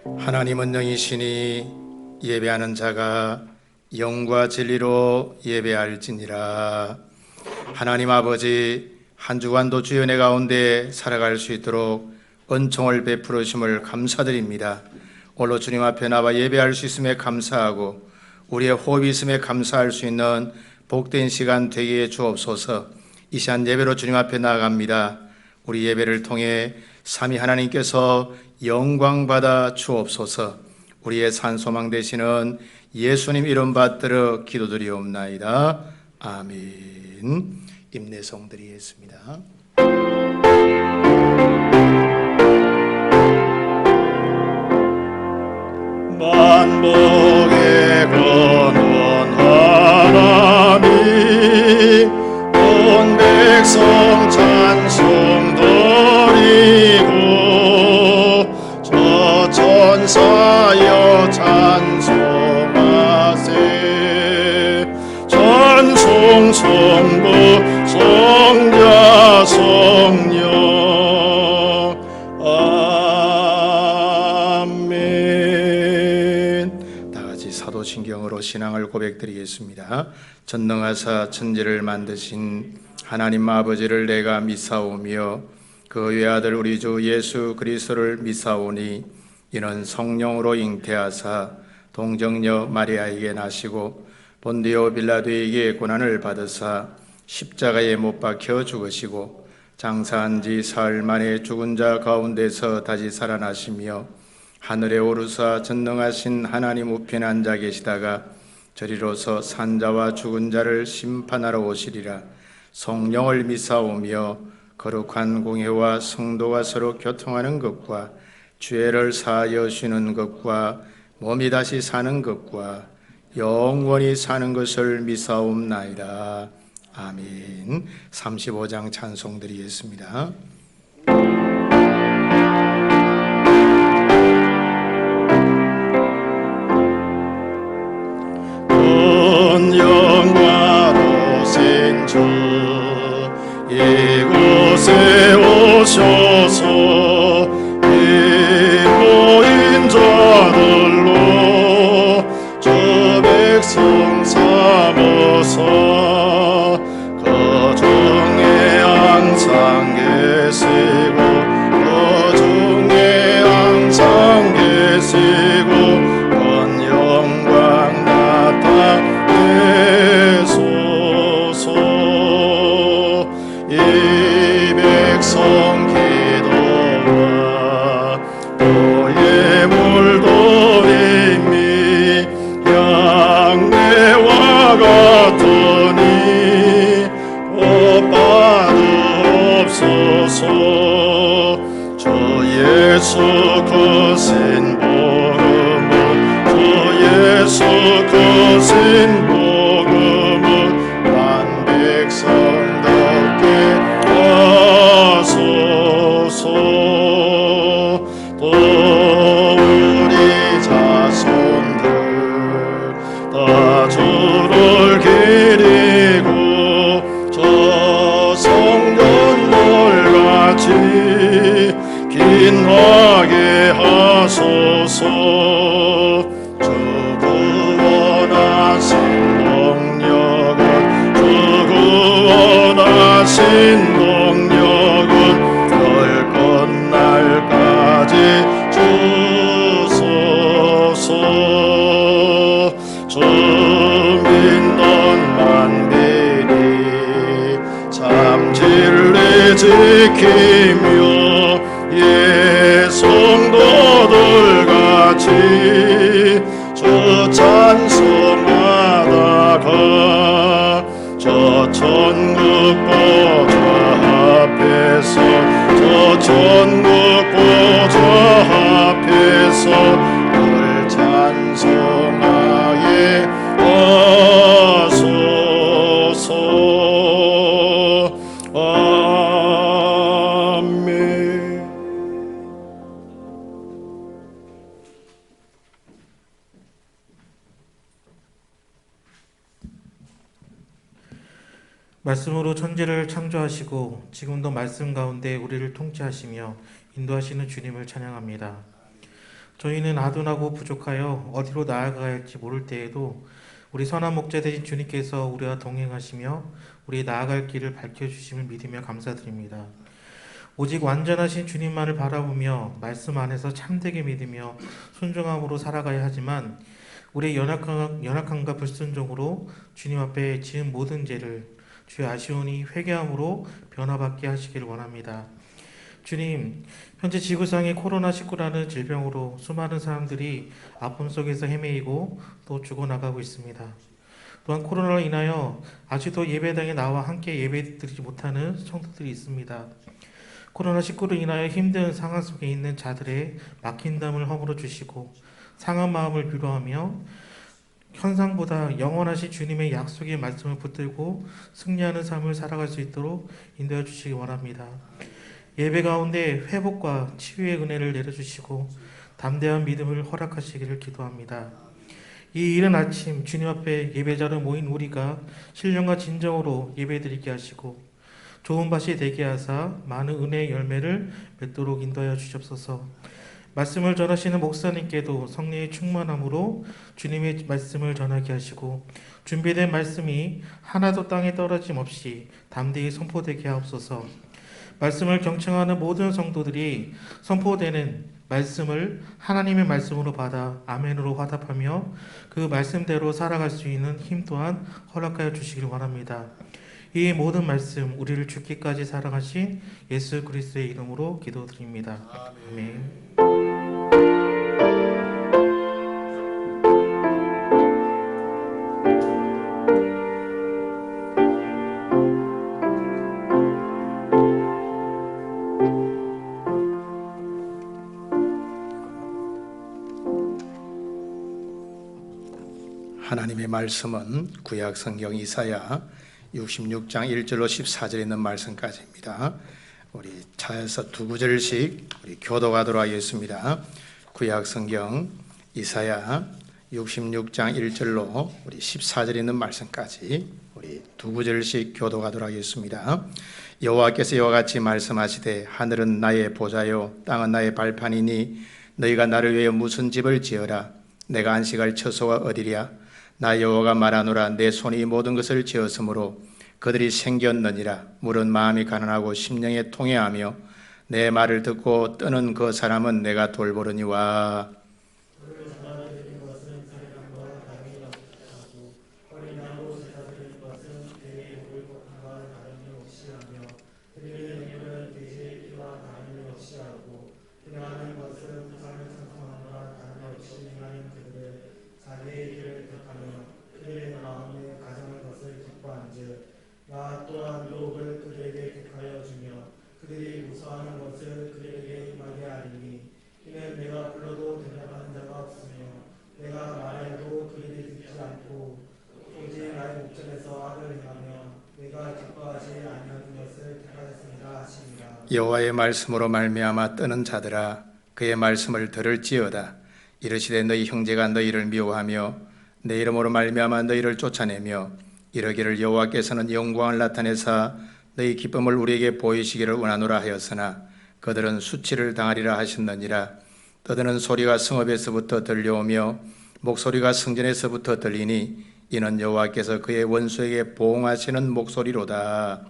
하나님은 영이시니 예배하는 자가 영과 진리로 예배할지니라. 하나님 아버지, 한 주간도 주의 은혜 가운데 살아갈 수 있도록 은총을 베풀으심을 감사드립니다. 오늘 주님 앞에 나와 예배할 수 있음에 감사하고 우리의 호흡이 있음에 감사할 수 있는 복된 시간 되게 해 주옵소서. 이 시간 예배로 주님 앞에 나아갑니다. 우리 예배를 통해 삼위 하나님께서 영광 받아 주옵소서. 우리의 산소망 되시는 예수님 이름 받들어 기도드리옵나이다. 아멘. 임내성 드리겠습니다. 만복의 근원 하나님, 온 백성 찬송 드리고 저 천사여 찬송하세. 찬송 성부 성자 성령 아멘. 다같이 사도신경으로 신앙을 고백드리겠습니다. 전능하사 천지를 만드신 하나님 아버지를 내가 믿사오며 그 외아들 우리 주 예수 그리스도를 믿사오니 이는 성령으로 잉태하사 동정녀 마리아에게 나시고 본디오 빌라도에게 고난을 받으사 십자가에 못 박혀 죽으시고 장사한 지 사흘 만에 죽은 자 가운데서 다시 살아나시며 하늘에 오르사 전능하신 하나님 우편에 앉아 계시다가 저리로서 산자와 죽은 자를 심판하러 오시리라. 성령을 믿사오며 거룩한 공회와 성도가 서로 교통하는 것과 죄를 사하여 주는 것과 몸이 다시 사는 것과 영원히 사는 것을 믿사옵나이다. 아멘. 35장 찬송 드리겠습니다. 온 영광으로 오신 주 이곳에 오셔서 이 모인 자들로 저 백성 삼어서 그 중에 항상 계시고 그 중에 항상 계시고 큰 영광 나타내소서. 이 백성 기도와 또의 물도림이 양내와 같으니 오빠도 없소서. 저 예수 그 신복음은 저 예수 그 신복음은 난 백성답게 하소서. 또 우리 자손들 다 주를 기리고 저 성전물같이 긴하게 하소서. 주 구원하신 동력은 주 구원하신 동력은 널 끝날까지 주소서. 주민던 만민이 참 진리 지키며 예 성도들 같이 주 찬송하다가 저 천국 보좌 앞에서 저 천국 보좌 앞에서 늘 찬송하게 하소서. 아멘. 말씀으로 천지를 창조하시고 지금도 말씀 가운데 우리를 통치하시며 인도하시는 주님을 찬양합니다. 저희는 아둔하고 부족하여 어디로 나아가야 할지 모를 때에도 우리 선한 목자 되신 주님께서 우리와 동행하시며 우리 나아갈 길을 밝혀주심을 믿으며 감사드립니다. 오직 완전하신 주님만을 바라보며 말씀 안에서 참되게 믿으며 순종함으로 살아가야 하지만 우리의 연약함과 불순종으로 주님 앞에 지은 모든 죄를 주의 아시오니 회개함으로 변화받게 하시기를 원합니다. 주님, 현재 지구상의 코로나19라는 질병으로 수많은 사람들이 아픔 속에서 헤매이고 또 죽어나가고 있습니다. 또한 코로나로 인하여 아직도 예배당에 나와 함께 예배드리지 못하는 성도들이 있습니다. 코로나19로 인하여 힘든 상황 속에 있는 자들의 막힌 담을 허물어 주시고 상한 마음을 위로하며 현상보다 영원하신 주님의 약속의 말씀을 붙들고 승리하는 삶을 살아갈 수 있도록 인도해 주시기 원합니다. 예배 가운데 회복과 치유의 은혜를 내려주시고 담대한 믿음을 허락하시기를 기도합니다. 이 이른 아침 주님 앞에 예배자로 모인 우리가 신령과 진정으로 예배드리게 하시고 좋은 밭이 되게 하사 많은 은혜의 열매를 맺도록 인도하여 주시옵소서. 말씀을 전하시는 목사님께도 성령의 충만함으로 주님의 말씀을 전하게 하시고 준비된 말씀이 하나도 땅에 떨어짐 없이 담대히 선포되게 하옵소서. 말씀을 경청하는 모든 성도들이 선포되는 말씀을 하나님의 말씀으로 받아 아멘으로 화답하며 그 말씀대로 살아갈 수 있는 힘 또한 허락하여 주시길 바랍니다. 이 모든 말씀 우리를 죽기까지 사랑하신 예수 그리스도의 이름으로 기도드립니다. 아멘. 하나님의 말씀은 구약 성경 이사야 66장 1절로 14절에 있는 말씀까지입니다. 우리 차에서 두 구절씩 우리 교독하도록 하겠습니다. 구약 성경 이사야 66장 1절로 우리 14절에 있는 말씀까지 우리 두 구절씩 교독하도록 하겠습니다. 여호와께서 이와 같이 말씀하시되 하늘은 나의 보좌요 땅은 나의 발판이니 너희가 나를 위하여 무슨 집을 지어라. 내가 안식할 처소가 어디랴. 나 여호와가 말하노라. 내 손이 이 모든 것을 지었으므로 그들이 생겼느니라. 물은 마음이 가난하고 심령에 통회하며 내 말을 듣고 뜨는 그 사람은 내가 돌보려니와. 나 또한 유업을 그들에게 택하여 주며 그들이 무서워하는 것을 그들에게 임하게 하리니 이는 내가 불러도 대답하는 자가 없으며 내가 말해도 그들이 듣지 않고 오직 나의 목전에서 악을 행하며 내가 기뻐하지 아니하는 것을 택하였습니다 하시니라. 여호와의 말씀으로 말미암아 뜨는 자들아 그의 말씀을 들을지어다. 이르시되 너희 형제가 너희를 미워하며 내 이름으로 말미암아 너희를 쫓아내며 이러기를 여호와께서는 영광을 나타내사 너희 기쁨을 우리에게 보이시기를 원하노라 하였으나 그들은 수치를 당하리라 하셨느니라. 떠드는 소리가 성읍에서부터 들려오며 목소리가 성전에서부터 들리니 이는 여호와께서 그의 원수에게 보응하시는 목소리로다.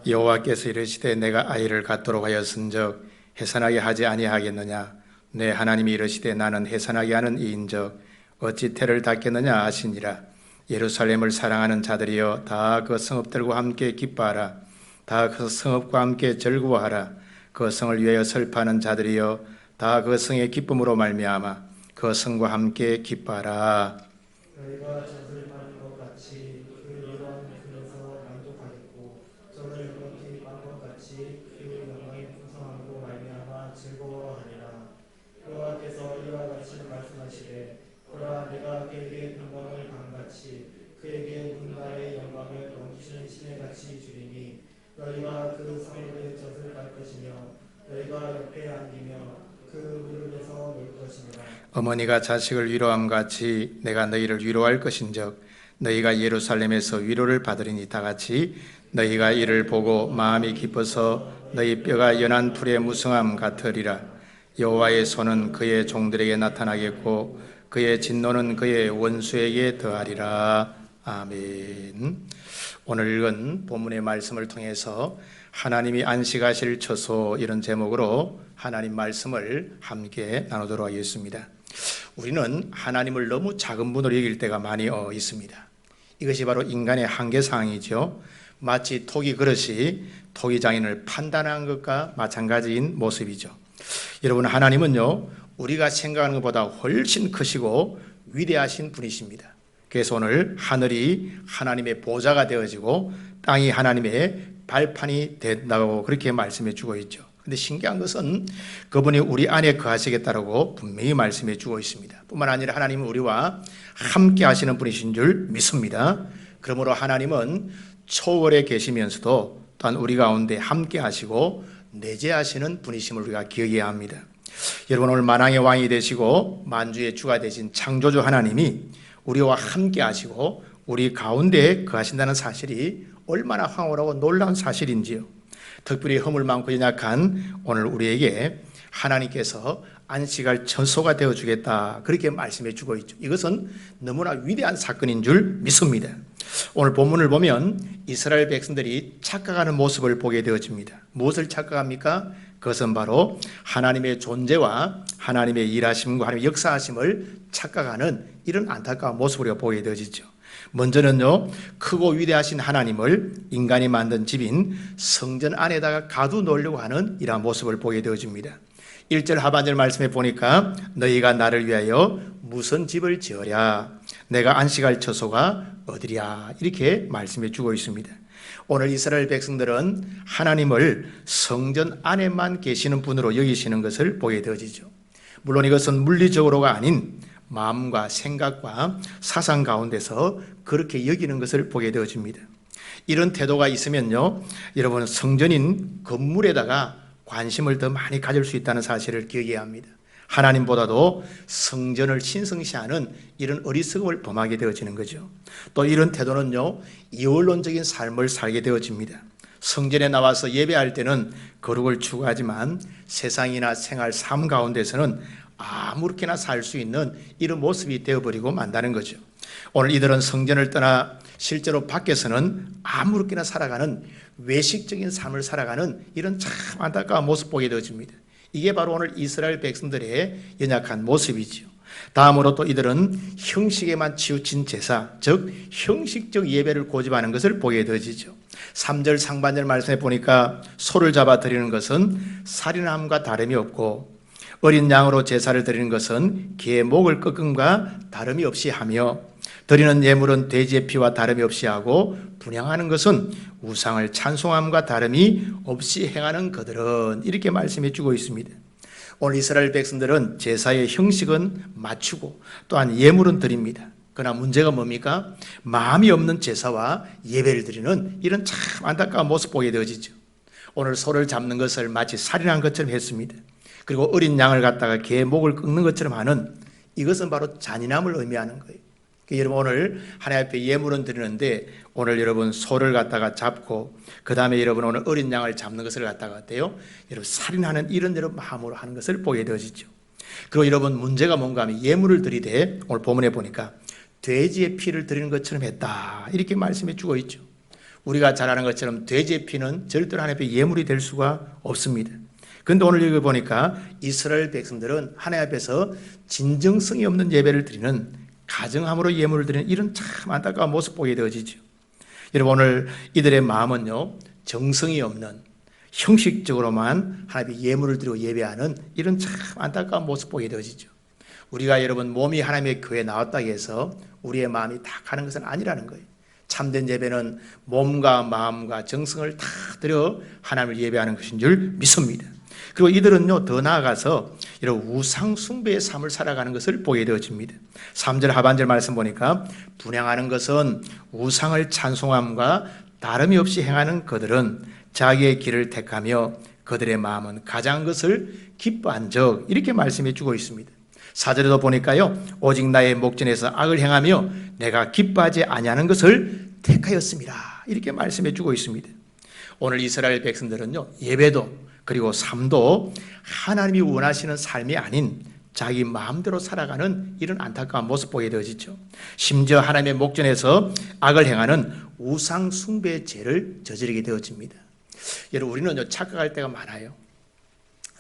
여호와께서 이르시되 내가 아이를 갖도록 하였은즉 해산하게 하지 아니하겠느냐. 내 하나님이 이르시되 나는 해산하게 하는 이인즉 어찌 태를 닫겠느냐 하시니라. 예루살렘을 사랑하는 자들이여 다 그 성읍들과 함께 기뻐하라. 다 그 성읍과 함께 즐거워하라. 그 성을 위하여 슬퍼하는 자들이여 다 그 성의 기쁨으로 말미암아 그 성과 함께 기뻐하라. 너희가 젖을 파는 것 같이 그 이런 그에서 만족하겠고 젖을 그렇게 빤 것 같이 그 영광의 풍성함으로 말미암아 즐거워하리라. 여호와께서 이와 같이 말씀하시되 보라 내가 그에게 평강을 강같이 그에게 문나의 영광을 넘치는 시내같이 주리니 너희가 그 성읍의 젖을 갈 것이며 너희가 옆에 앉으며 그 무릎에서 놀 것이니라. 어머니가 자식을 위로함 같이 내가 너희를 위로할 것인즉 너희가 예루살렘에서 위로를 받으리니 다같이 너희가 이를 보고 마음이 기뻐서 너희 뼈가 연한 풀의 무성함 같으리라. 여호와의 손은 그의 종들에게 나타나겠고 그의 진노는 그의 원수에게 더하리라. 아멘. 오늘 읽은 본문의 말씀을 통해서 하나님이 안식하실 처소, 이런 제목으로 하나님 말씀을 함께 나누도록 하겠습니다. 우리는 하나님을 너무 작은 분으로 여길 때가 많이 있습니다. 이것이 바로 인간의 한계사항이죠. 마치 토기 그릇이 토기 장인을 판단한 것과 마찬가지인 모습이죠. 여러분, 하나님은요, 우리가 생각하는 것보다 훨씬 크시고 위대하신 분이십니다. 그래서 오늘 하늘이 하나님의 보좌가 되어지고 땅이 하나님의 발판이 된다고 그렇게 말씀해 주고 있죠. 근데 신기한 것은 그분이 우리 안에 거하시겠다라고 분명히 말씀해 주고 있습니다. 뿐만 아니라 하나님은 우리와 함께 하시는 분이신 줄 믿습니다. 그러므로 하나님은 초월에 계시면서도 또한 우리 가운데 함께 하시고 내재하시는 분이심을 우리가 기억해야 합니다. 여러분, 오늘 만왕의 왕이 되시고 만주의 주가 되신 창조주 하나님이 우리와 함께 하시고 우리 가운데 거하신다는 사실이 얼마나 황홀하고 놀라운 사실인지요. 특별히 허물 많고 연약한 오늘 우리에게 하나님께서 안식할 처소가 되어주겠다, 그렇게 말씀해 주고 있죠. 이것은 너무나 위대한 사건인 줄 믿습니다. 오늘 본문을 보면 이스라엘 백성들이 착각하는 모습을 보게 되어집니다. 무엇을 착각합니까? 그것은 바로 하나님의 존재와 하나님의 일하심과 하나님의 역사하심을 착각하는 이런 안타까운 모습을 우리가 보게 되어지죠. 먼저는요, 크고 위대하신 하나님을 인간이 만든 집인 성전 안에다가 가두 놓으려고 하는 이러한 모습을 보게 되어집니다. 1절 하반절 말씀에 보니까 너희가 나를 위하여 무슨 집을 지으랴, 내가 안식할 처소가 어디랴, 이렇게 말씀해 주고 있습니다. 오늘 이스라엘 백성들은 하나님을 성전 안에만 계시는 분으로 여기시는 것을 보게 되어지죠. 물론 이것은 물리적으로가 아닌 마음과 생각과 사상 가운데서 그렇게 여기는 것을 보게 되어집니다. 이런 태도가 있으면요, 여러분, 성전인 건물에다가 관심을 더 많이 가질 수 있다는 사실을 기억해야 합니다. 하나님보다도 성전을 신성시하는 이런 어리석음을 범하게 되어지는 거죠. 또 이런 태도는요, 이원론적인 삶을 살게 되어집니다. 성전에 나와서 예배할 때는 거룩을 추구하지만 세상이나 생활, 삶 가운데서는 아무렇게나 살 수 있는 이런 모습이 되어버리고 만다는 거죠. 오늘 이들은 성전을 떠나 실제로 밖에서는 아무렇게나 살아가는 외식적인 삶을 살아가는 이런 참 안타까운 모습 보게 되어집니다. 이게 바로 오늘 이스라엘 백성들의 연약한 모습이지요. 다음으로 또 이들은 형식에만 치우친 제사, 즉 형식적 예배를 고집하는 것을 보게 되어지죠. 3절 상반절 말씀에 보니까 소를 잡아 드리는 것은 살인함과 다름이 없고 어린 양으로 제사를 드리는 것은 개의 목을 꺾음과 다름이 없이 하며 드리는 예물은 돼지의 피와 다름이 없이 하고 분향하는 것은 우상을 찬송함과 다름이 없이 행하는 그들은, 이렇게 말씀해 주고 있습니다. 오늘 이스라엘 백성들은 제사의 형식은 맞추고 또한 예물은 드립니다. 그러나 문제가 뭡니까? 마음이 없는 제사와 예배를 드리는 이런 참 안타까운 모습 보게 되어지죠. 오늘 소를 잡는 것을 마치 살인한 것처럼 했습니다. 그리고 어린 양을 갖다가 개의 목을 꺾는 것처럼 하는, 이것은 바로 잔인함을 의미하는 거예요. 여러분, 오늘 하나님 앞에 예물은 드리는데 오늘 여러분 소를 갖다가 잡고 그 다음에 여러분 오늘 어린 양을 잡는 것을 갖다가 어때요? 여러분 살인하는 이런 여러분 마음으로 하는 것을 보게 되어지죠. 그리고 여러분 문제가 뭔가 하면 예물을 드리되 오늘 본문에 보니까 돼지의 피를 드리는 것처럼 했다, 이렇게 말씀해 주고 있죠. 우리가 잘 아는 것처럼 돼지의 피는 절대로 하나님 앞에 예물이 될 수가 없습니다. 그런데 오늘 여기 보니까 이스라엘 백성들은 하나님 앞에서 진정성이 없는 예배를 드리는, 가정함으로 예물을 드리는 이런 참 안타까운 모습 보게 되어지죠. 여러분, 오늘 이들의 마음은요, 정성이 없는 형식적으로만 하나님의 예물을 드리고 예배하는 이런 참 안타까운 모습 보게 되어지죠. 우리가 여러분 몸이 하나님의 교회에 나왔다고 해서 우리의 마음이 다 가는 것은 아니라는 거예요. 참된 예배는 몸과 마음과 정성을 다 들여 하나님을 예배하는 것인 줄 믿습니다. 그리고 이들은요, 더 나아가서 이런 우상 숭배의 삶을 살아가는 것을 보게 되어집니다. 3절 하반절 말씀 보니까 분향하는 것은 우상을 찬송함과 다름이 없이 행하는 그들은 자기의 길을 택하며 그들의 마음은 가장 것을 기뻐한 적, 이렇게 말씀해 주고 있습니다. 4절에도 보니까요, 오직 나의 목전에서 악을 행하며 내가 기뻐하지 아니하는 것을 택하였습니다, 이렇게 말씀해 주고 있습니다. 오늘 이스라엘 백성들은요, 예배도 그리고 삶도 하나님이 원하시는 삶이 아닌 자기 마음대로 살아가는 이런 안타까운 모습 보게 되어지죠. 심지어 하나님의 목전에서 악을 행하는 우상 숭배의 죄를 저지르게 되어집니다. 여러분, 우리는 착각할 때가 많아요.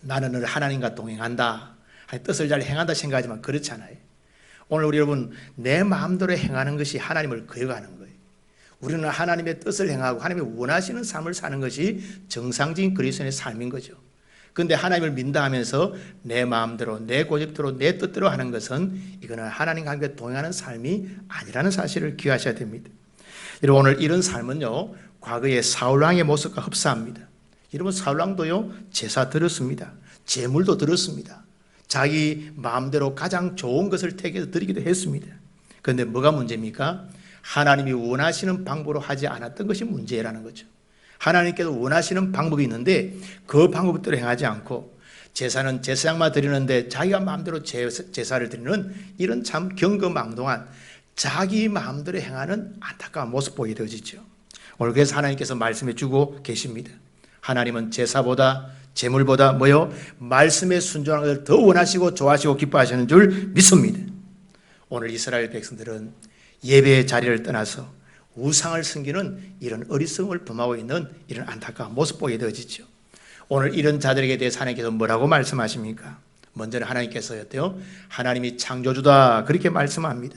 나는 늘 하나님과 동행한다, 뜻을 잘 행한다 생각하지만 그렇지 않아요. 오늘 우리 여러분, 내 마음대로 행하는 것이 하나님을 거역하는 거예요. 우리는 하나님의 뜻을 행하고 하나님이 원하시는 삶을 사는 것이 정상적인 그리스도인의 삶인 거죠. 그런데 하나님을 믿는다 하면서 내 마음대로, 내 고집대로, 내 뜻대로 하는 것은 이거는 하나님과 함께 동행하는 삶이 아니라는 사실을 기억하셔야 됩니다. 여러분, 오늘 이런 삶은요, 과거의 사울왕의 모습과 흡사합니다. 여러분, 사울왕도요, 제사 드렸습니다. 제물도 드렸습니다. 자기 마음대로 가장 좋은 것을 택해서 드리기도 했습니다. 그런데 뭐가 문제입니까? 하나님이 원하시는 방법으로 하지 않았던 것이 문제라는 거죠. 하나님께서 원하시는 방법이 있는데 그 방법대로 행하지 않고 제사는 제사장만 드리는데 자기가 마음대로 제사를 드리는 이런 참 경거망동한 자기 마음대로 행하는 안타까운 모습 보게 되어지죠. 오늘 그래서 하나님께서 말씀해 주고 계십니다. 하나님은 제사보다 제물보다 말씀에 순종하는 것을 더 원하시고 좋아하시고 기뻐하시는 줄 믿습니다. 오늘 이스라엘 백성들은 예배의 자리를 떠나서 우상을 섬기는 이런 어리석음을 범하고 있는 이런 안타까운 모습 보게 되어지죠. 오늘 이런 자들에게 대해서 하나님께서 뭐라고 말씀하십니까? 먼저는 하나님께서였대요, 하나님이 창조주다, 그렇게 말씀합니다.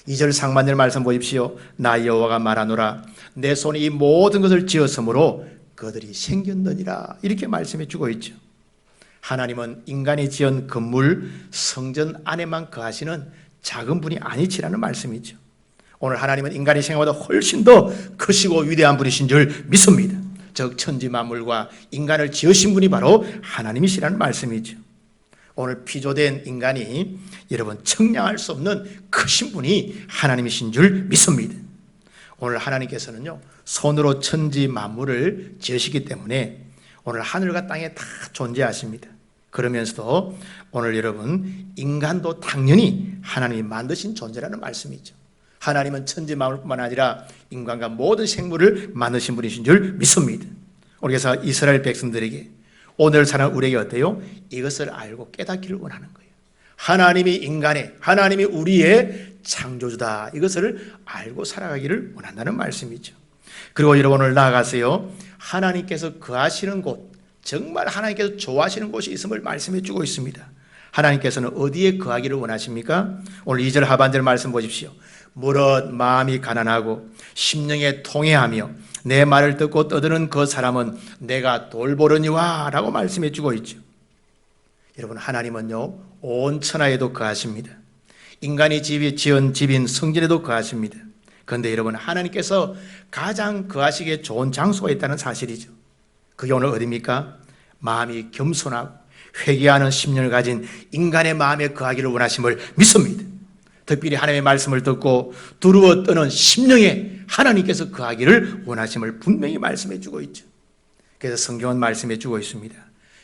2절 상반절 말씀 보십시오. 나 여호와가 말하노라, 내 손이 이 모든 것을 지었으므로 그들이 생겼느니라, 이렇게 말씀해 주고 있죠. 하나님은 인간이 지은 건물 성전 안에만 거하시는 작은 분이 아니시라는 말씀이죠. 오늘 하나님은 인간의 생각보다 훨씬 더 크시고 위대한 분이신 줄 믿습니다. 즉 천지 만물과 인간을 지으신 분이 바로 하나님이시라는 말씀이죠. 오늘 피조된 인간이 여러분 청량할 수 없는 크신 분이 하나님이신 줄 믿습니다. 오늘 하나님께서는요, 손으로 천지 만물을 지으시기 때문에 오늘 하늘과 땅에 다 존재하십니다. 그러면서도 오늘 여러분 인간도 당연히 하나님이 만드신 존재라는 말씀이죠. 하나님은 천지 만물뿐만 아니라 인간과 모든 생물을 만드신 분이신 줄 믿습니다. 그래서 이스라엘 백성들에게 오늘 사는 우리에게 어때요? 이것을 알고 깨닫기를 원하는 거예요. 하나님이 우리의 창조주다, 이것을 알고 살아가기를 원한다는 말씀이죠. 그리고 여러분, 오늘 나아가세요, 하나님께서 거하시는 곳, 정말 하나님께서 좋아하시는 곳이 있음을 말씀해 주고 있습니다. 하나님께서는 어디에 거하기를 원하십니까? 오늘 2절 하반절 말씀 보십시오. 무릇 마음이 가난하고 심령에 통회하며 내 말을 듣고 떠드는 그 사람은 내가 돌보려니와, 라고 말씀해 주고 있죠. 여러분, 하나님은요, 온 천하에도 거하십니다. 인간이 지은 집인 성전에도 거하십니다. 그런데 여러분, 하나님께서 가장 거하시기에 좋은 장소가 있다는 사실이죠. 그게 오늘 어디입니까? 마음이 겸손하고 회개하는 심령을 가진 인간의 마음에 거하기를 원하심을 믿습니다. 특별히 하나님의 말씀을 듣고 두루워 떠는 심령에 하나님께서 거하기를 원하심을 분명히 말씀해 주고 있죠. 그래서 성경은 말씀해 주고 있습니다.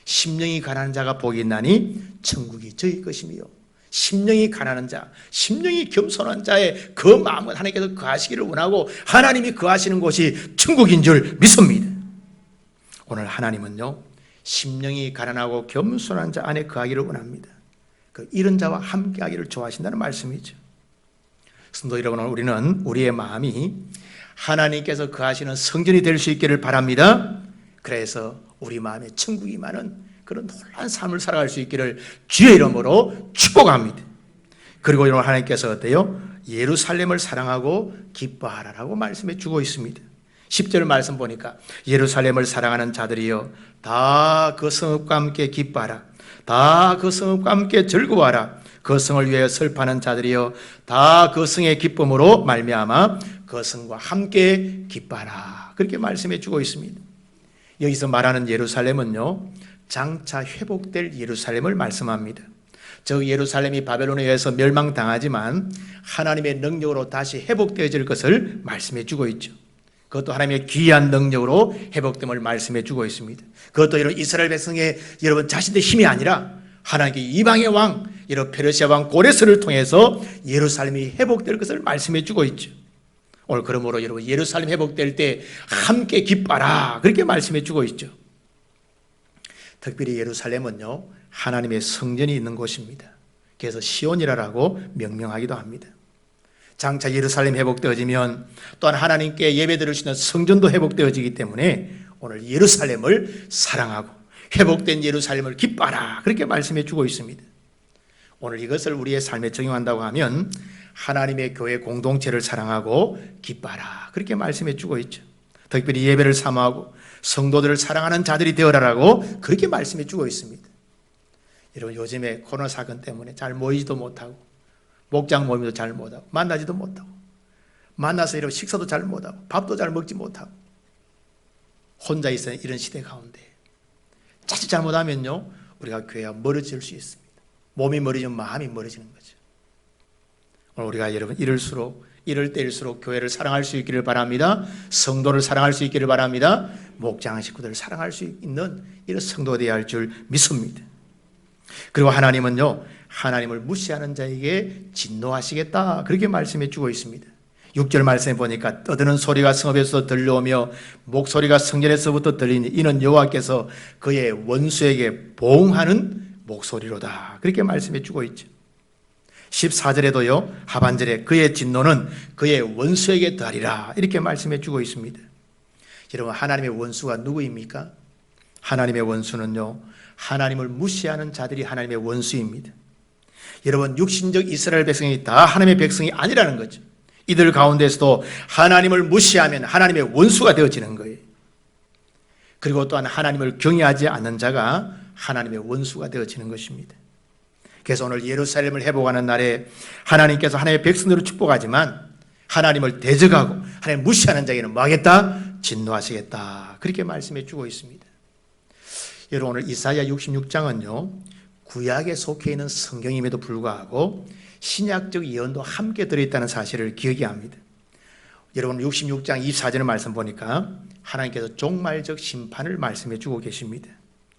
심령이 가난한 자가 복이 있나니 천국이 저희 것이며, 심령이 가난한 자, 심령이 겸손한 자의 그 마음은 하나님께서 거하시기를 원하고 하나님이 거하시는 곳이 천국인 줄 믿습니다. 오늘 하나님은요, 심령이 가난하고 겸손한 자 안에 거하기를 원합니다. 이런 자와 함께하기를 좋아하신다는 말씀이죠. 성도 여러분, 우리는 우리의 마음이 하나님께서 거하시는 성전이 될 수 있기를 바랍니다. 그래서 우리 마음에 천국이 많은 그런 놀라운 삶을 살아갈 수 있기를 주의 이름으로 축복합니다. 그리고 여러분, 하나님께서 어때요? 예루살렘을 사랑하고 기뻐하라라고 말씀해 주고 있습니다. 10절 말씀 보니까 예루살렘을 사랑하는 자들이여 다 그 성읍과 함께 기뻐하라. 다 그 성읍과 함께 즐거워하라. 그 성을 위하여 슬퍼하는 자들이여 다 그 성의 기쁨으로 말미암아 그 성과 함께 기뻐하라. 그렇게 말씀해 주고 있습니다. 여기서 말하는 예루살렘은요, 장차 회복될 예루살렘을 말씀합니다. 저 예루살렘이 바벨론에 의해서 멸망당하지만 하나님의 능력으로 다시 회복되어질 것을 말씀해 주고 있죠. 그것도 하나님의 귀한 능력으로 회복됨을 말씀해 주고 있습니다. 그것도 이런 이스라엘 백성의 여러분 자신의 힘이 아니라 하나님께 이방의 왕, 이런 페르시아 왕 고레스를 통해서 예루살렘이 회복될 것을 말씀해 주고 있죠. 오늘 그러므로 여러분 예루살렘 회복될 때 함께 기뻐라 그렇게 말씀해 주고 있죠. 특별히 예루살렘은요 하나님의 성전이 있는 곳입니다. 그래서 시온이라고 명명하기도 합니다. 장차 예루살렘 회복되어지면 또한 하나님께 예배드릴 수 있는 성전도 회복되어지기 때문에 오늘 예루살렘을 사랑하고 회복된 예루살렘을 기뻐하라 그렇게 말씀해 주고 있습니다. 오늘 이것을 우리의 삶에 적용한다고 하면 하나님의 교회 공동체를 사랑하고 기뻐하라 그렇게 말씀해 주고 있죠. 특별히 예배를 사모하고 성도들을 사랑하는 자들이 되어라라고 그렇게 말씀해 주고 있습니다. 여러분 요즘에 코로나 사건 때문에 잘 모이지도 못하고 목장 모임도 잘 못하고 만나지도 못하고 만나서 이런 식사도 잘 못하고 밥도 잘 먹지 못하고 혼자 있는 이런 시대 가운데 자칫 잘못하면요 우리가 교회가 멀어질 수 있습니다. 몸이 멀어지면 마음이 멀어지는 거죠. 오늘 우리가 여러분 이럴 때일수록 교회를 사랑할 수 있기를 바랍니다. 성도를 사랑할 수 있기를 바랍니다. 목장 식구들을 사랑할 수 있는 이런 성도가 되어야 할 줄 믿습니다. 그리고 하나님은요 하나님을 무시하는 자에게 진노하시겠다 그렇게 말씀해 주고 있습니다. 6절 말씀에 보니까 떠드는 소리가 성읍에서 들려오며 목소리가 성전에서부터 들리니 이는 여호와께서 그의 원수에게 보응하는 목소리로다 그렇게 말씀해 주고 있죠. 14절에도요 하반절에 그의 진노는 그의 원수에게 더하리라 이렇게 말씀해 주고 있습니다. 여러분 하나님의 원수가 누구입니까? 하나님의 원수는요 하나님을 무시하는 자들이 하나님의 원수입니다. 여러분 육신적 이스라엘 백성이 다 하나님의 백성이 아니라는 거죠. 이들 가운데서도 하나님을 무시하면 하나님의 원수가 되어지는 거예요. 그리고 또한 하나님을 경외하지 않는 자가 하나님의 원수가 되어지는 것입니다. 그래서 오늘 예루살렘을 회복하는 날에 하나님께서 하나님의 백성들을 축복하지만 하나님을 대적하고 하나님 무시하는 자에게는 뭐 하겠다? 진노하시겠다 그렇게 말씀해 주고 있습니다. 여러분 오늘 이사야 66장은요 구약에 속해 있는 성경임에도 불구하고 신약적 예언도 함께 들어있다는 사실을 기억해야 합니다. 여러분 66장 24절의 말씀 보니까 하나님께서 종말적 심판을 말씀해 주고 계십니다.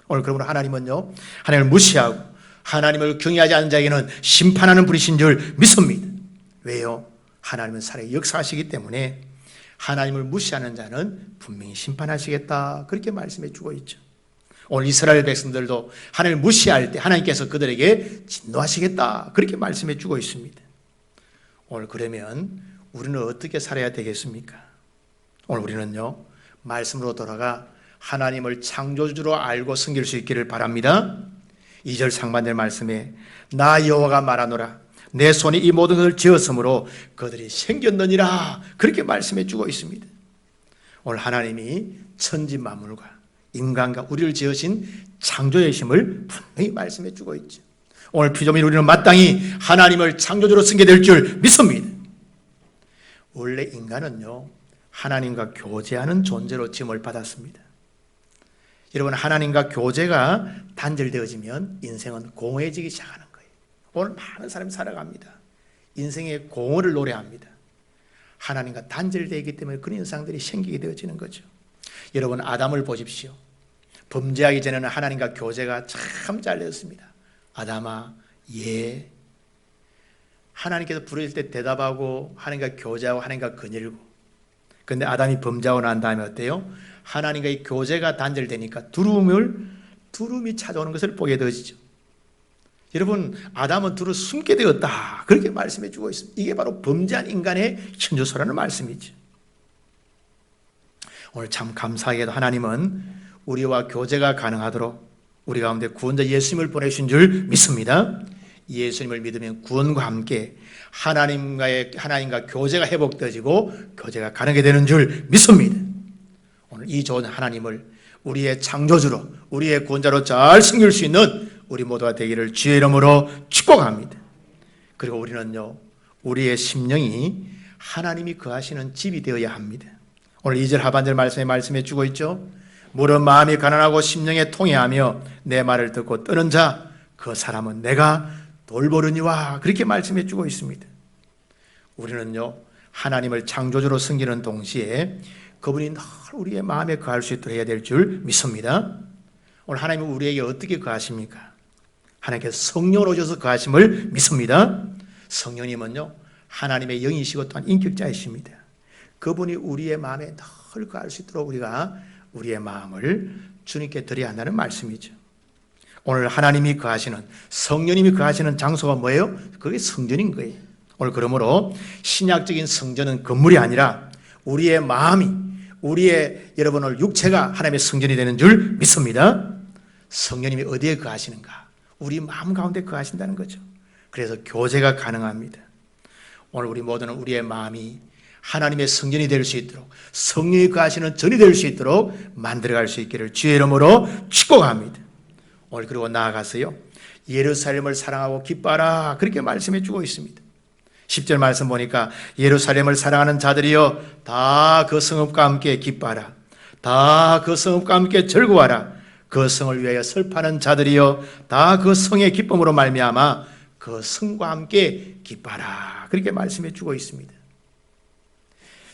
오늘 그러므로 하나님은요 하나님을 무시하고 하나님을 경외하지 않는 자에게는 심판하는 분이신 줄 믿습니다. 왜요? 하나님은 살아의 역사하시기 때문에 하나님을 무시하는 자는 분명히 심판하시겠다 그렇게 말씀해 주고 있죠. 오늘 이스라엘 백성들도 하나님을 무시할 때 하나님께서 그들에게 진노하시겠다 그렇게 말씀해 주고 있습니다. 오늘 그러면 우리는 어떻게 살아야 되겠습니까? 오늘 우리는요 말씀으로 돌아가 하나님을 창조주로 알고 섬길 수 있기를 바랍니다. 2절 상반절 말씀에 나 여호와가 말하노라 내 손이 이 모든 것을 지었으므로 그들이 생겼느니라 그렇게 말씀해 주고 있습니다. 오늘 하나님이 천지 만물과 인간과 우리를 지으신 창조의 힘을 분명히 말씀해 주고 있죠. 오늘 피조물 우리는 마땅히 하나님을 창조주로 섬기게 될 줄 믿습니다. 원래 인간은요 하나님과 교제하는 존재로 지음을 받았습니다. 여러분 하나님과 교제가 단절되어지면 인생은 공허해지기 시작하는 거예요. 오늘 많은 사람이 살아갑니다. 인생의 공허를 노래합니다. 하나님과 단절되기 때문에 그런 현상들이 생기게 되어지는 거죠. 여러분 아담을 보십시오. 범죄하기 전에는 하나님과 교제가 참 잘 되었습니다. 아담아 예 하나님께서 부르실 때 대답하고 하나님과 교제하고 하나님과 거닐고 그런데 아담이 범죄하고 난 다음에 어때요? 하나님과의 교제가 단절되니까 두려움이 찾아오는 것을 보게 되어지죠. 여러분 아담은 두루 숨게 되었다 그렇게 말씀해 주고 있습니다. 이게 바로 범죄한 인간의 현주소라는 말씀이죠. 오늘 참 감사하게도 하나님은 우리와 교제가 가능하도록 우리 가운데 구원자 예수님을 보내신 줄 믿습니다. 예수님을 믿으면 구원과 함께 하나님과 교제가 회복되어지고 교제가 가능하게 되는 줄 믿습니다. 오늘 이 좋은 하나님을 우리의 창조주로 우리의 구원자로 잘 섬길 수 있는 우리 모두가 되기를 주의 이름으로 축복합니다. 그리고 우리는요 우리의 심령이 하나님이 거하시는 집이 되어야 합니다. 오늘 2절 하반절 말씀에 말씀해 주고 있죠. 무릇 마음이 가난하고 심령에 통회하며 내 말을 듣고 떠는 자 그 사람은 내가 돌보르니와 그렇게 말씀해 주고 있습니다. 우리는요 하나님을 창조주로 섬기는 동시에 그분이 늘 우리의 마음에 거할 수 있도록 해야 될 줄 믿습니다. 오늘 하나님은 우리에게 어떻게 거하십니까? 하나님께서 성령으로 오셔서 거하심을 믿습니다. 성령님은요, 하나님의 영이시고 또한 인격자이십니다. 그분이 우리의 마음에 늘 거할 수 있도록 우리가 우리의 마음을 주님께 드려야 한다는 말씀이죠. 오늘 하나님이 거하시는, 성령님이 거하시는 장소가 뭐예요? 그게 성전인 거예요. 오늘 그러므로 신약적인 성전은 건물이 아니라 우리의 마음이, 우리의 여러분의 육체가 하나님의 성전이 되는 줄 믿습니다. 성령님이 어디에 거하시는가? 우리 마음 가운데 거하신다는 거죠. 그래서 교제가 가능합니다. 오늘 우리 모두는 우리의 마음이 하나님의 성전이 될 수 있도록, 성령이 거하시는 전이 될 수 있도록 만들어갈 수 있기를 주의 이름으로 축복합니다. 오늘 그리고 나아가서요, 예루살렘을 사랑하고 기뻐하라, 그렇게 말씀해 주고 있습니다. 10절 말씀 보니까 예루살렘을 사랑하는 자들이여 다 그 성읍과 함께 기뻐하라, 다 그 성읍과 함께 즐거워하라, 그 성을 위하여 슬퍼하는 자들이여 다 그 성의 기쁨으로 말미암아 그 성과 함께 기뻐하라, 그렇게 말씀해 주고 있습니다.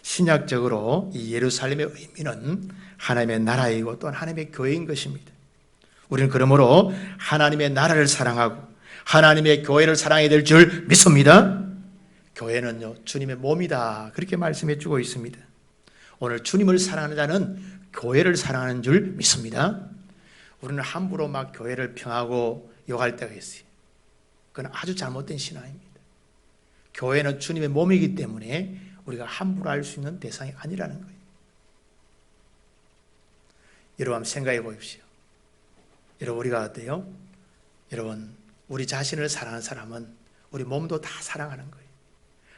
신약적으로 이 예루살렘의 의미는 하나님의 나라이고 또한 하나님의 교회인 것입니다. 우리는 그러므로 하나님의 나라를 사랑하고 하나님의 교회를 사랑해야 될 줄 믿습니다. 교회는요, 주님의 몸이다, 그렇게 말씀해 주고 있습니다. 오늘 주님을 사랑하는 자는 교회를 사랑하는 줄 믿습니다. 우리는 함부로 막 교회를 평하고 욕할 때가 있어요. 그건 아주 잘못된 신앙입니다. 교회는 주님의 몸이기 때문에 우리가 함부로 할 수 있는 대상이 아니라는 거예요. 여러분 한번 생각해 보십시오. 여러분, 우리가 어때요? 여러분, 우리 자신을 사랑하는 사람은 우리 몸도 다 사랑하는 거예요.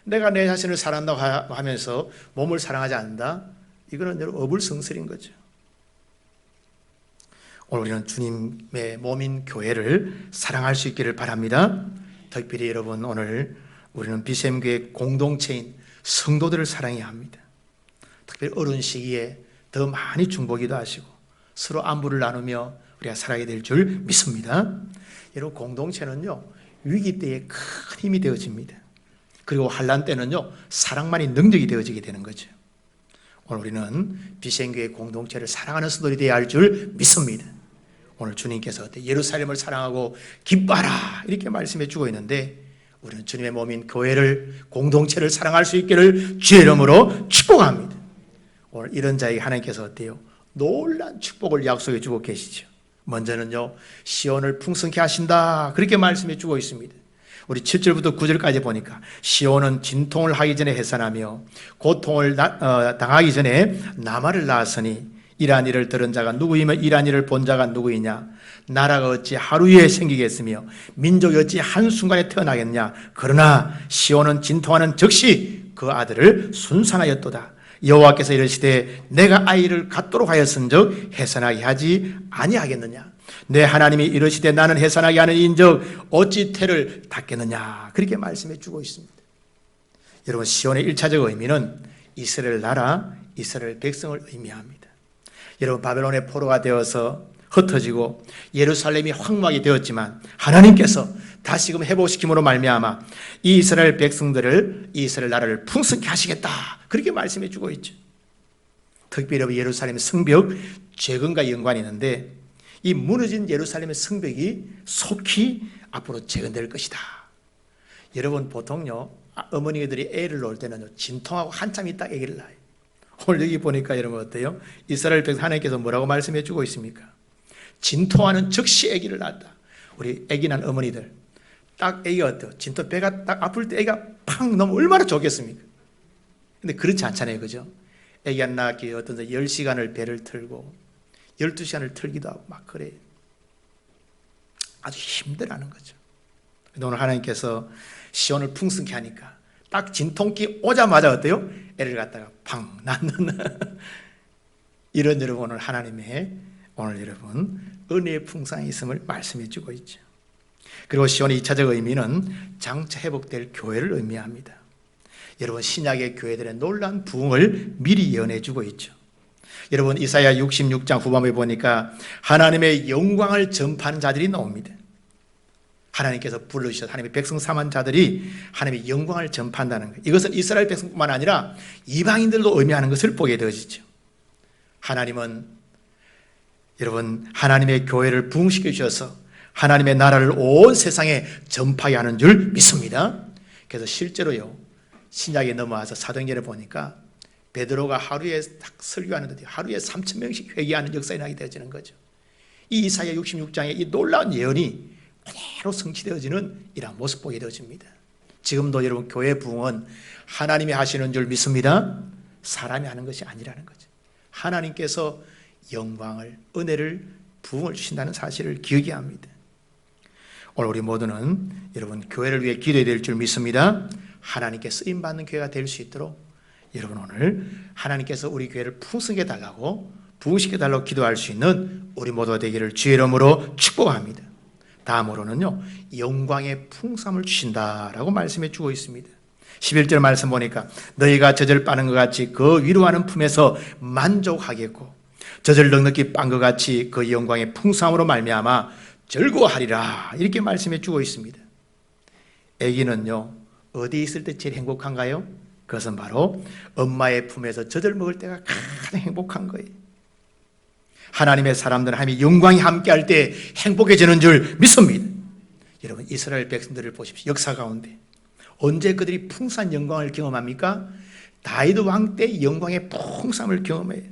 내가 내 자신을 사랑한다고 하면서 몸을 사랑하지 않는다? 이거는 여러분 어불성설인 거죠. 오늘 우리는 주님의 몸인 교회를 사랑할 수 있기를 바랍니다. 특별히 여러분, 오늘 우리는 BCM교회 공동체인 성도들을 사랑해야 합니다. 특별히 어려운 시기에 더 많이 중보기도 하시고 서로 안부를 나누며 우리가 살아야 될 줄 믿습니다. 여러분, 공동체는요, 위기 때에 큰 힘이 되어집니다. 그리고 환난 때는요, 사랑만이 능력이 되어지게 되는 거죠. 오늘 우리는 BCM교회 공동체를 사랑하는 성도들이 되어야 할 줄 믿습니다. 오늘 주님께서 예루살렘을 사랑하고 기뻐하라, 이렇게 말씀해 주고 있는데 우리는 주님의 몸인 교회를, 공동체를 사랑할 수 있기를 주의 이름으로 축복합니다. 오늘 이런 자에게 하나님께서 어때요? 놀란 축복을 약속해 주고 계시죠. 먼저는요, 시온을 풍성케 하신다, 그렇게 말씀해 주고 있습니다. 우리 7절부터 9절까지 보니까 시온은 진통을 하기 전에 해산하며 고통을 당하기 전에 남아를 낳았으니 이러한 일을 들은 자가 누구이며 이러한 일을 본 자가 누구이냐? 나라가 어찌 하루에 생기겠으며 민족이 어찌 한순간에 태어나겠냐? 그러나 시온은 진통하는 즉시 그 아들을 순산하였도다. 여호와께서 이르시되 내가 아이를 갖도록 하였은즉 해산하게 하지 아니하겠느냐? 내 하나님이 이르시되 나는 해산하게 하는 인즉 어찌 태를 닫겠느냐? 그렇게 말씀해 주고 있습니다. 여러분, 시온의 1차적 의미는 이스라엘 나라, 이스라엘 백성을 의미합니다. 여러분, 바벨론의 포로가 되어서 흩어지고 예루살렘이 황무하게 되었지만 하나님께서 다시금 회복시킴으로 말미암아 이 이스라엘 백성들을, 이 이스라엘 나라를 풍성케 하시겠다, 그렇게 말씀해 주고 있죠. 특별히 예루살렘의 성벽 재건과 연관이 있는데 이 무너진 예루살렘의 성벽이 속히 앞으로 재건될 것이다. 여러분, 보통요, 어머니들이 애를 낳을 때는 진통하고 한참 있다 아기를 낳아요. 오늘 여기 보니까 여러분 어때요? 이스라엘 백성 하나님께서 뭐라고 말씀해 주고 있습니까? 진통하는 즉시 아기를 낳았다. 우리 아기 난 어머니들 딱 아기가 어때요? 진통 배가 딱 아플 때 아기가 팍 너무 얼마나 좋겠습니까? 근데 그렇지 않잖아요, 그죠? 아기 안 낳기 어떤 10시간을 배를 틀고 12시간을 틀기도 하고 막 그래요. 아주 힘들어하는 거죠. 근데 오늘 하나님께서 시온을 풍성케 하니까 딱 진통기 오자마자 어때요? 애를 갖다가 팡 낳는 이런 여러분, 오늘 하나님의 오늘 여러분 은혜의 풍성이 있음을 말씀해 주고 있죠. 그리고 시온의 2차적 의미는 장차 회복될 교회를 의미합니다. 여러분, 신약의 교회들의 놀라운 부흥을 미리 예언해 주고 있죠. 여러분, 이사야 66장 후반부에 보니까 하나님의 영광을 전파하는 자들이 나옵니다. 하나님께서 불러주셔서 하나님의 백성 삼은 자들이 하나님의 영광을 전파한다는 거예요. 이것은 이스라엘 백성뿐만 아니라 이방인들도 의미하는 것을 보게 되어지죠. 하나님은 여러분 하나님의 교회를 부흥시켜 주셔서 하나님의 나라를 온 세상에 전파하게 하는 줄 믿습니다. 그래서 실제로요 신약에 넘어와서 사도행전에 보니까 베드로가 하루에 딱 설교하는데 하루에 3,000명씩 회개하는 역사가 나게 되어지는 거죠. 이 이사야 66장의 이 놀라운 예언이 그대로 성취되어지는 이러한 모습 보게 되어집니다. 지금도 여러분 교회 부흥은 하나님이 하시는 줄 믿습니다. 사람이 하는 것이 아니라는 거죠. 하나님께서 영광을 은혜를 부흥을 주신다는 사실을 기억해야 합니다. 오늘 우리 모두는 여러분 교회를 위해 기도해야 될 줄 믿습니다. 하나님께 쓰임받는 교회가 될 수 있도록 여러분 오늘 하나님께서 우리 교회를 풍성하게 달라고 부흥시켜 달라고 기도할 수 있는 우리 모두가 되기를 주의 이름으로 축복합니다. 다음으로는요 영광의 풍성함을 주신다라고 말씀해 주고 있습니다. 11절 말씀 보니까 너희가 젖을 빠는 것 같이 그 위로하는 품에서 만족하겠고 젖을 넉넉히 빤 것 같이 그 영광의 풍성함으로 말미암아 즐거워하리라 이렇게 말씀해 주고 있습니다. 아기는요 어디에 있을 때 제일 행복한가요? 그것은 바로 엄마의 품에서 젖을 먹을 때가 가장 행복한 거예요. 하나님의 사람들은 하나님의 영광이 함께할 때 행복해지는 줄 믿습니다. 여러분 이스라엘 백성들을 보십시오. 역사 가운데 언제 그들이 풍성한 영광을 경험합니까? 다윗 왕 때 영광의 풍성함을 경험해요.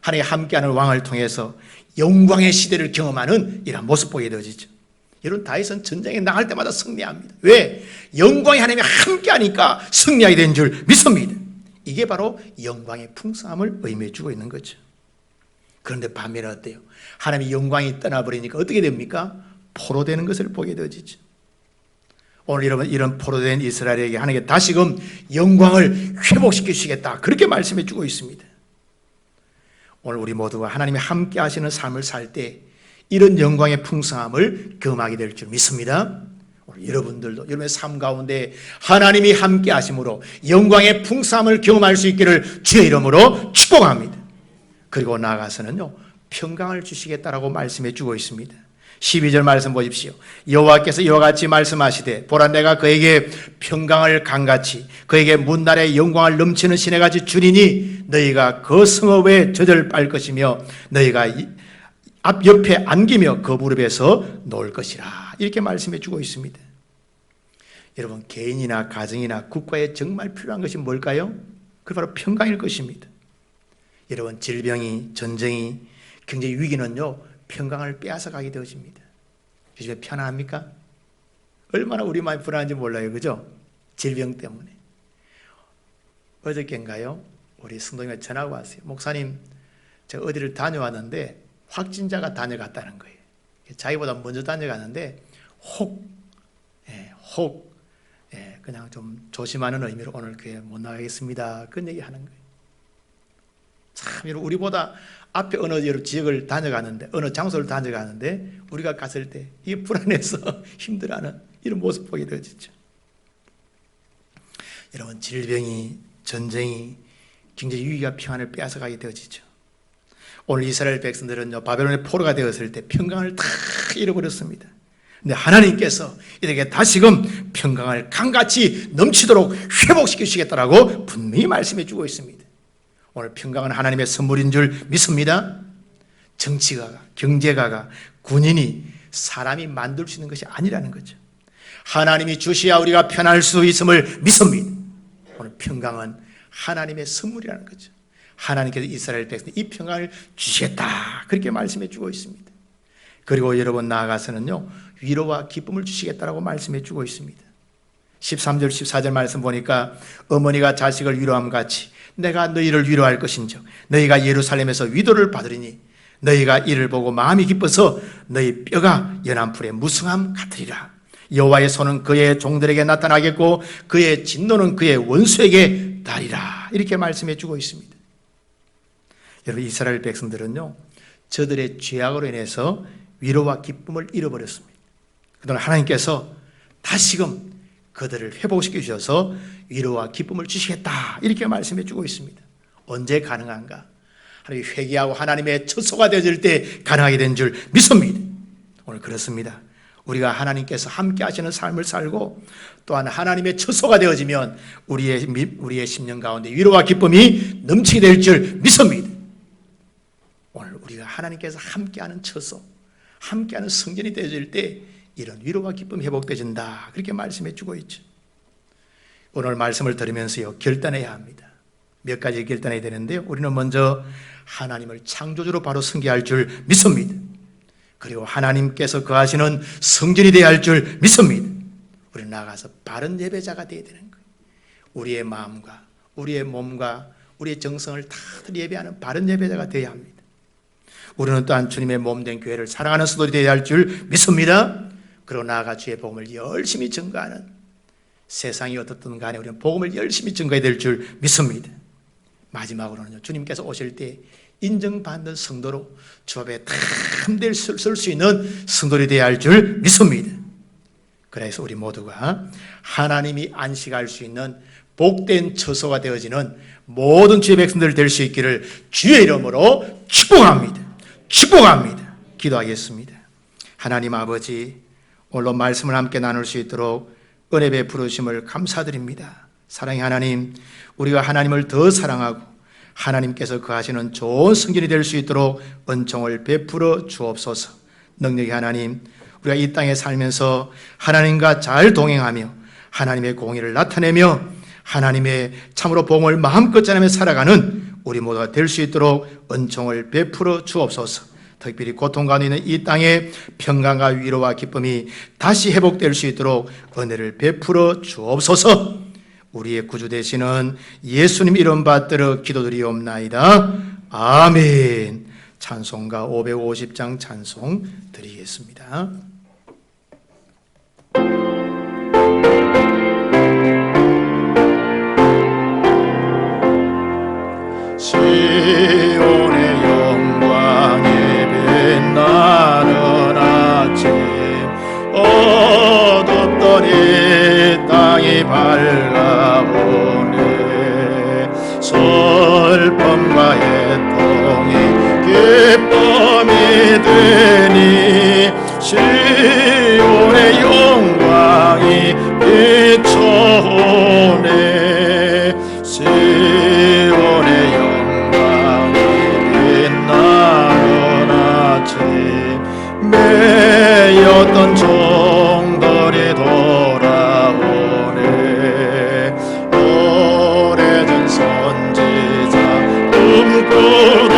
하나님 함께하는 왕을 통해서 영광의 시대를 경험하는 이런 모습 보게 되어지죠. 여러분 다윗은 전쟁에 나갈 때마다 승리합니다. 왜? 영광이 하나님이 함께하니까 승리하게 된 줄 믿습니다. 이게 바로 영광의 풍성함을 의미해 주고 있는 거죠. 그런데 반면에 어때요? 하나님의 영광이 떠나버리니까 어떻게 됩니까? 포로되는 것을 보게 되어지죠. 오늘 여러분 이런 포로된 이스라엘에게 하나님께 다시금 영광을 회복시켜 주시겠다 그렇게 말씀해 주고 있습니다. 오늘 우리 모두가 하나님이 함께 하시는 삶을 살 때 이런 영광의 풍성함을 경험하게 될 줄 믿습니다. 오늘 여러분들도 여러분의 삶 가운데 하나님이 함께 하심으로 영광의 풍성함을 경험할 수 있기를 주의 이름으로 축복합니다. 그리고 나아가서는요 평강을 주시겠다라고 말씀해 주고 있습니다. 12절 말씀 보십시오. 여호와께서 이와 같이 말씀하시되 보라 내가 그에게 평강을 강같이 그에게 문날의 영광을 넘치는 시내같이 주리니 너희가 그 성읍에 젖을 빨 것이며 너희가 앞 옆에 안기며 그 무릎에서 놓을 것이라 이렇게 말씀해 주고 있습니다. 여러분 개인이나 가정이나 국가에 정말 필요한 것이 뭘까요? 그 바로 평강일 것입니다. 여러분 질병이 전쟁이 경제 위기는요 평강을 빼앗아 가게 되어집니다. 요즘에 편안합니까? 얼마나 우리 마음이 불안한지 몰라요. 그죠? 질병 때문에. 어저께인가요? 우리 성도님이 전화가 왔어요. 목사님 제가 어디를 다녀왔는데 확진자가 다녀갔다는 거예요. 자기보다 먼저 다녀갔는데 그냥 좀 조심하는 의미로 오늘 교회 못 나가겠습니다. 그런 얘기 하는 거예요. 참 우리보다 앞에 어느 지역을 다녀가는데 어느 장소를 다녀가는데 우리가 갔을 때 이게 불안해서 힘들어하는 이런 모습 보게 되어지죠. 여러분 질병이 전쟁이 경제 위기가 평안을 빼앗아가게 되어지죠. 오늘 이스라엘 백성들은요 바벨론의 포로가 되었을 때 평강을 다 잃어버렸습니다. 근데 하나님께서 이들에게 다시금 평강을 강같이 넘치도록 회복시켜 주시겠다라고 분명히 말씀해 주고 있습니다. 오늘 평강은 하나님의 선물인 줄 믿습니다. 정치가가 경제가가 군인이 사람이 만들 수 있는 것이 아니라는 거죠. 하나님이 주셔야 우리가 편할 수 있음을 믿습니다. 오늘 평강은 하나님의 선물이라는 거죠. 하나님께서 이스라엘 백성 이 평강을 주시겠다 그렇게 말씀해 주고 있습니다. 그리고 여러분 나아가서는요 위로와 기쁨을 주시겠다라고 말씀해 주고 있습니다. 13절 14절 말씀 보니까 어머니가 자식을 위로함 같이 내가 너희를 위로할 것인즉 너희가 예루살렘에서 위로를 받으리니 너희가 이를 보고 마음이 기뻐서 너희 뼈가 연한 풀의 무성함 같으리라. 여호와의 손은 그의 종들에게 나타나겠고 그의 진노는 그의 원수에게 달이라 이렇게 말씀해 주고 있습니다. 여러분 이스라엘 백성들은요 저들의 죄악으로 인해서 위로와 기쁨을 잃어버렸습니다. 그러나 하나님께서 다시금 그들을 회복시켜 주셔서 위로와 기쁨을 주시겠다 이렇게 말씀해 주고 있습니다. 언제 가능한가? 하나님이 회개하고 하나님의 처소가 되어질 때 가능하게 된 줄 믿습니다. 오늘 그렇습니다. 우리가 하나님께서 함께 하시는 삶을 살고 또한 하나님의 처소가 되어지면 우리의 심령 가운데 위로와 기쁨이 넘치게 될 줄 믿습니다. 오늘 우리가 하나님께서 함께하는 처소, 함께하는 성전이 되어질 때 이런 위로와 기쁨이 회복되어진다, 그렇게 말씀해 주고 있죠. 오늘 말씀을 들으면서요, 결단해야 합니다. 몇 가지 결단해야 되는데요, 우리는 먼저 하나님을 창조주로 바로 섬겨야 할 줄 믿습니다. 그리고 하나님께서 거하시는 성전이 되어야 할 줄 믿습니다. 우리는 나가서 바른 예배자가 되어야 되는 거예요. 우리의 마음과 우리의 몸과 우리의 정성을 다 예배하는 바른 예배자가 되어야 합니다. 우리는 또한 주님의 몸된 교회를 사랑하는 성도들이 되어야 할 줄 믿습니다. 그러고 나아가 주의 복음을 열심히 전가하는, 세상이 어떻든 간에 우리는 복음을 열심히 전가해야 될 줄 믿습니다. 마지막으로는요, 주님께서 오실 때 인정받는 성도로 주 앞에 담대히 쓸 수 있는 성도들이 되어야 할 줄 믿습니다. 그래서 우리 모두가 하나님이 안식할 수 있는 복된 처소가 되어지는 모든 주의 백성들 될 수 있기를 주의 이름으로 축복합니다. 축복합니다. 기도하겠습니다. 하나님 아버지, 오늘로 말씀을 함께 나눌 수 있도록 은혜 베푸르심을 감사드립니다. 사랑의 하나님, 우리가 하나님을 더 사랑하고 하나님께서 거하시는 좋은 성전이 될 수 있도록 은총을 베풀어 주옵소서. 능력의 하나님, 우리가 이 땅에 살면서 하나님과 잘 동행하며 하나님의 공의를 나타내며 하나님의 참으로 복음을 마음껏 전하며 살아가는 우리 모두가 될 수 있도록 은총을 베풀어 주옵소서. 특별히 고통 가운데 있는 이 땅에 평강과 위로와 기쁨이 다시 회복될 수 있도록 은혜를 베풀어 주옵소서. 우리의 구주 되시는 예수님 이름 받들어 기도드리옵나이다. 아멘. 찬송가 550장 찬송 드리겠습니다. 시온의 영광이 빛나는 아침, 어둡던 이 땅이 밝아오네. 슬픔과 애통이 기쁨이 되니 시온의 영광이 비춰오네. 시온의 영광이 빛나는 아침, 매였던 종들이 돌아오네. 오래전 선지자 꿈꾸던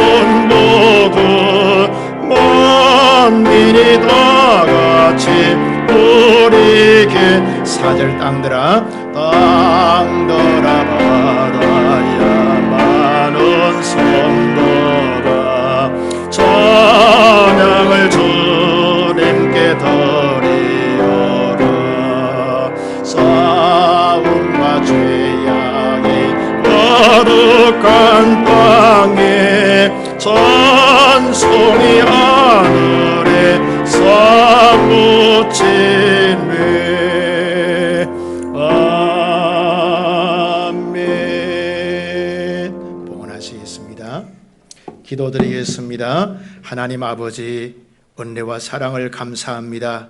모두 만민이 다 같이 우리에게 사절 땅들아 바다야 많은 성도가 찬양을 주님께 드리어라. 싸움과 죄악이 거룩한 땅에 찬송이 하늘에 사무치네. 아멘. 봉헌하시겠습니다. 기도드리겠습니다. 하나님 아버지, 은혜와 사랑을 감사합니다.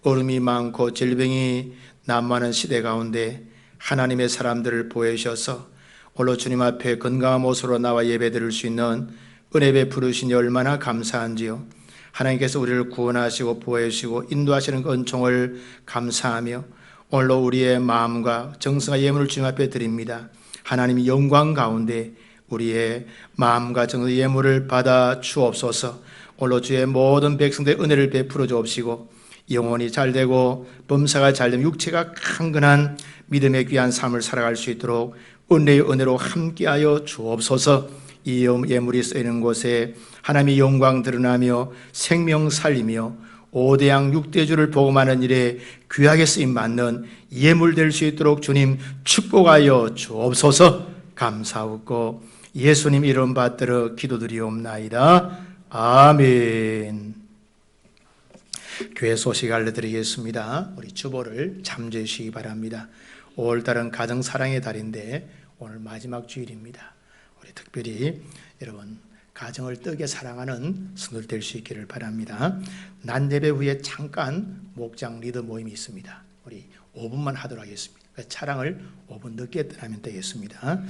어려움이 많고 질병이 난무하는 시대 가운데 하나님의 사람들을 보여주셔서 홀로 주님 앞에 건강한 모습으로 나와 예배드릴 수 있는 은혜 베푸르시니 얼마나 감사한지요. 하나님께서 우리를 구원하시고 보호해주시고 인도하시는 그 은총을 감사하며 오늘로 우리의 마음과 정성과 예물을 주님 앞에 드립니다. 하나님의 영광 가운데 우리의 마음과 정성의 예물을 받아 주옵소서. 오늘로 주의 모든 백성들의 은혜를 베풀어 주옵시고 영혼이 잘되고 범사가 잘되면 육체가 강건한 믿음의 귀한 삶을 살아갈 수 있도록 은혜의 은혜로 함께하여 주옵소서. 이 예물이 쓰이는 곳에 하나님의 영광 드러나며 생명 살리며 5대양 6대주를 복음하는 일에 귀하게 쓰임받는 예물 될 수 있도록 주님 축복하여 주옵소서. 감사하고 예수님 이름 받들어 기도드리옵나이다. 아멘. 교회 소식 알려드리겠습니다. 우리 주보를 참조해 주시기 바랍니다. 5월달은 가정사랑의 달인데 오늘 마지막 주일입니다. 우리 특별히 여러분 가정을 뜨게 사랑하는 성도들 될 수 있기를 바랍니다. 낮 예배 후에 잠깐 목장 리더 모임이 있습니다. 우리 5분만 하도록 하겠습니다. 그래서 차량을 5분 늦게 떠나면 되겠습니다.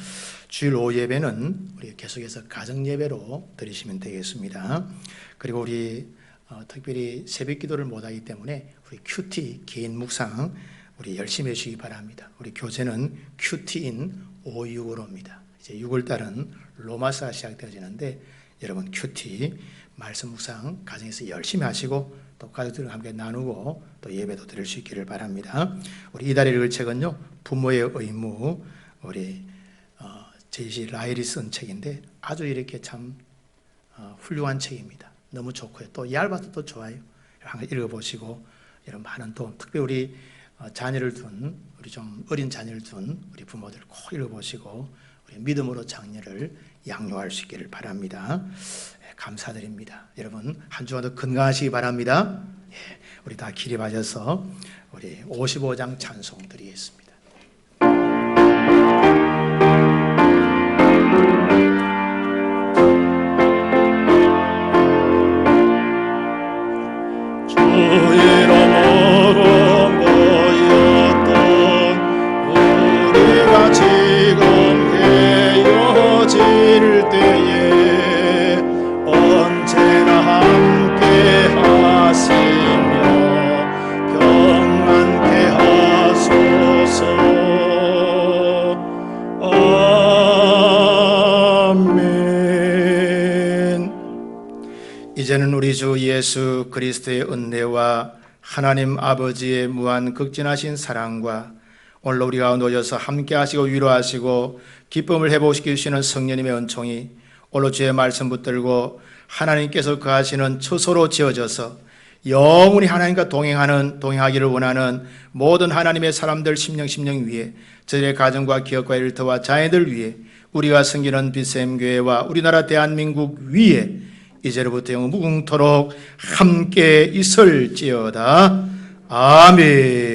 주일 오후 예배는 우리 계속해서 가정 예배로 드리시면 되겠습니다. 그리고 우리 특별히 새벽 기도를 못하기 때문에 우리 큐티 개인 묵상 우리 열심히 해주시기 바랍니다. 우리 교재는 큐티인 565로입니다. 이제 6월달은 로마서가 시작되어지는데 여러분 큐티 말씀 묵상 가정에서 열심히 하시고 또 가족들과 함께 나누고 또 예배도 드릴 수 있기를 바랍니다. 우리 이달에 읽을 책은요 부모의 의무 우리 제이시 라일이 쓴 책인데 아주 이렇게 참 훌륭한 책입니다. 너무 좋고요. 또 얇아서 또 좋아요. 한번 읽어보시고 이런 많은 도움, 특별히 우리 자녀를 둔 우리 좀 어린 자녀를 둔 우리 부모들 꼭 읽어보시고 우리 믿음으로 장녀를 양육할 수 있기를 바랍니다. 감사드립니다. 여러분 한 주간도 건강하시기 바랍니다. 우리 다 기립하셔서 우리 55장 찬송 드리겠습니다. 이제는 우리 주 예수 그리스도의 은혜와 하나님 아버지의 무한 극진하신 사랑과 오늘 우리 가운데 오셔서 함께 하시고 위로하시고 기쁨을 회복시켜 주시는 성령님의 은총이 오늘 주의 말씀 붙들고 하나님께서 거하시는 처소로 지어져서 영원히 하나님과 동행하기를 원하는 모든 하나님의 사람들 심령 위에 저희의 가정과 기업과 일터와 자녀들 위에 우리가 섬기는 BCM교회와 우리나라 대한민국 위에 이제로부터 영원토록 함께 있을지어다. 아멘.